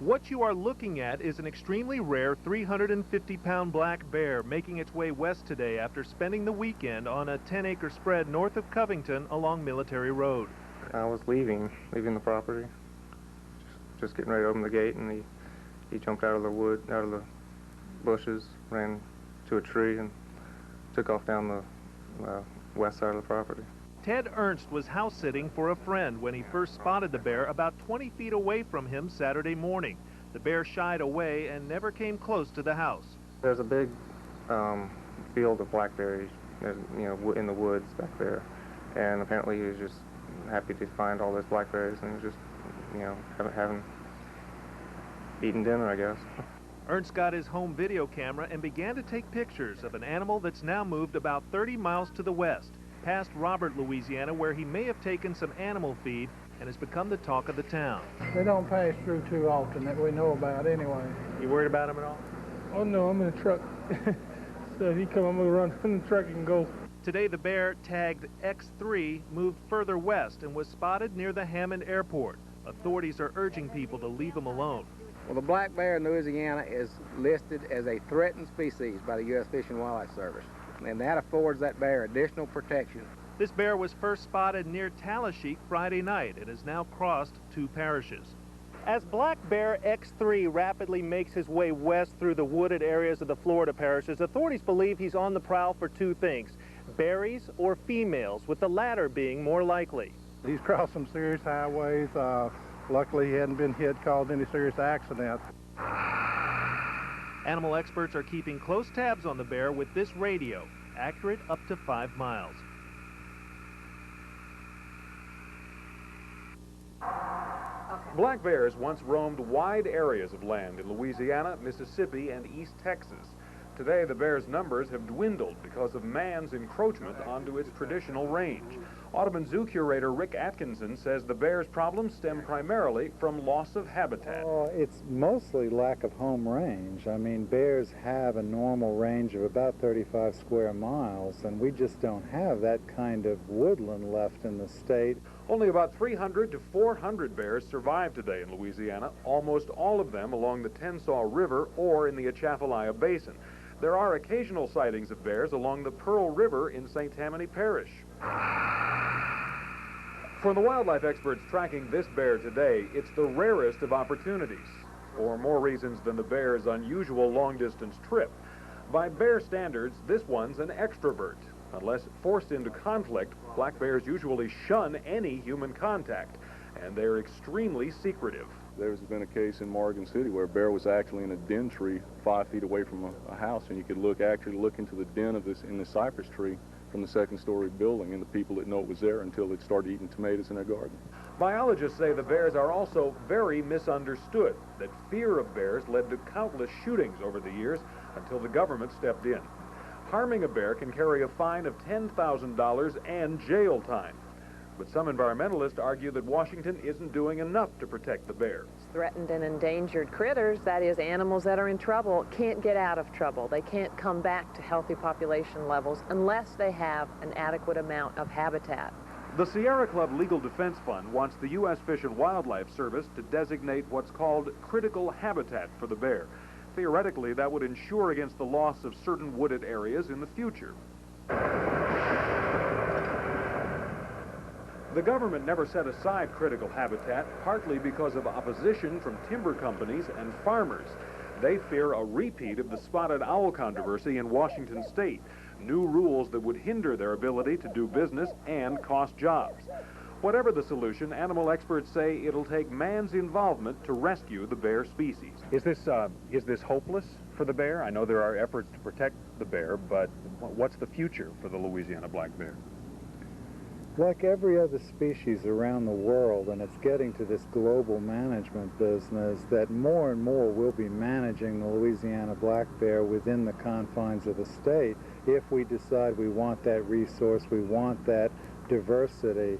What you are looking at is an extremely rare 350-pound black bear making its way west today after spending the weekend on a 10-acre spread north of Covington along Military Road. I was leaving the property, just getting ready to open the gate, and he jumped out of the bushes, ran to a tree, and took off down the west side of the property. Ted Ernst was house sitting for a friend when he first spotted the bear about 20 feet away from him Saturday morning. The bear shied away and never came close to the house. There's a big field of blackberries, in the woods back there, and apparently he was just happy to find all those blackberries and just, having eaten dinner, I guess. Ernst got his home video camera and began to take pictures of an animal that's now moved about 30 miles to the west, past Robert, Louisiana, where he may have taken some animal feed and has become the talk of the town. They don't pass through too often that we know about anyway. You worried about him at all? Oh no, I'm in a truck. So if he come, I'm gonna run in the truck and go. Today the bear, tagged X3, moved further west and was spotted near the Hammond Airport. Authorities are urging people to leave him alone. Well, the black bear in Louisiana is listed as a threatened species by the U.S. Fish and Wildlife Service, and that affords that bear additional protection. This bear was first spotted near Talasheek Friday night and has now crossed 2 parishes. As black bear X3 rapidly makes his way west through the wooded areas of the Florida parishes, authorities believe he's on the prowl for 2 things, berries or females, with the latter being more likely. He's crossed some serious highways. Luckily, he hadn't been hit, caused any serious accident. Animal experts are keeping close tabs on the bear with this radio, accurate up to 5 miles. Black bears once roamed wide areas of land in Louisiana, Mississippi, and East Texas. Today, the bear's numbers have dwindled because of man's encroachment onto its traditional range. Audubon Zoo curator Rick Atkinson says the bear's problems stem primarily from loss of habitat. It's mostly lack of home range. I mean, bears have a normal range of about 35 square miles, and we just don't have that kind of woodland left in the state. Only about 300 to 400 bears survive today in Louisiana, almost all of them along the Tensas River or in the Atchafalaya Basin. There are occasional sightings of bears along the Pearl River in St. Tammany Parish. For the wildlife experts tracking this bear today, it's the rarest of opportunities, for more reasons than the bear's unusual long-distance trip. By bear standards, this one's an extrovert. Unless forced into conflict, black bears usually shun any human contact, and they're extremely secretive. There's been a case in Morgan City where a bear was actually in a den tree 5 feet away from a house, and you could actually look into the den of in the cypress tree from the second-story building, and the people didn't know it was there until it started eating tomatoes in their garden. Biologists say the bears are also very misunderstood, that fear of bears led to countless shootings over the years until the government stepped in. Harming a bear can carry a fine of $10,000 and jail time. But some environmentalists argue that Washington isn't doing enough to protect the bear. Threatened and endangered critters, that is, animals that are in trouble, can't get out of trouble. They can't come back to healthy population levels unless they have an adequate amount of habitat. The Sierra Club Legal Defense Fund wants the U.S. Fish and Wildlife Service to designate what's called critical habitat for the bear. Theoretically, that would ensure against the loss of certain wooded areas in the future. The government never set aside critical habitat, partly because of opposition from timber companies and farmers. They fear a repeat of the spotted owl controversy in Washington state, new rules that would hinder their ability to do business and cost jobs. Whatever the solution, animal experts say it'll take man's involvement to rescue the bear species. Is this hopeless for the bear? I know there are efforts to protect the bear, but what's the future for the Louisiana black bear? Like every other species around the world, and it's getting to this global management business, that more and more will be managing the Louisiana black bear within the confines of the state if we decide we want that resource, we want that diversity.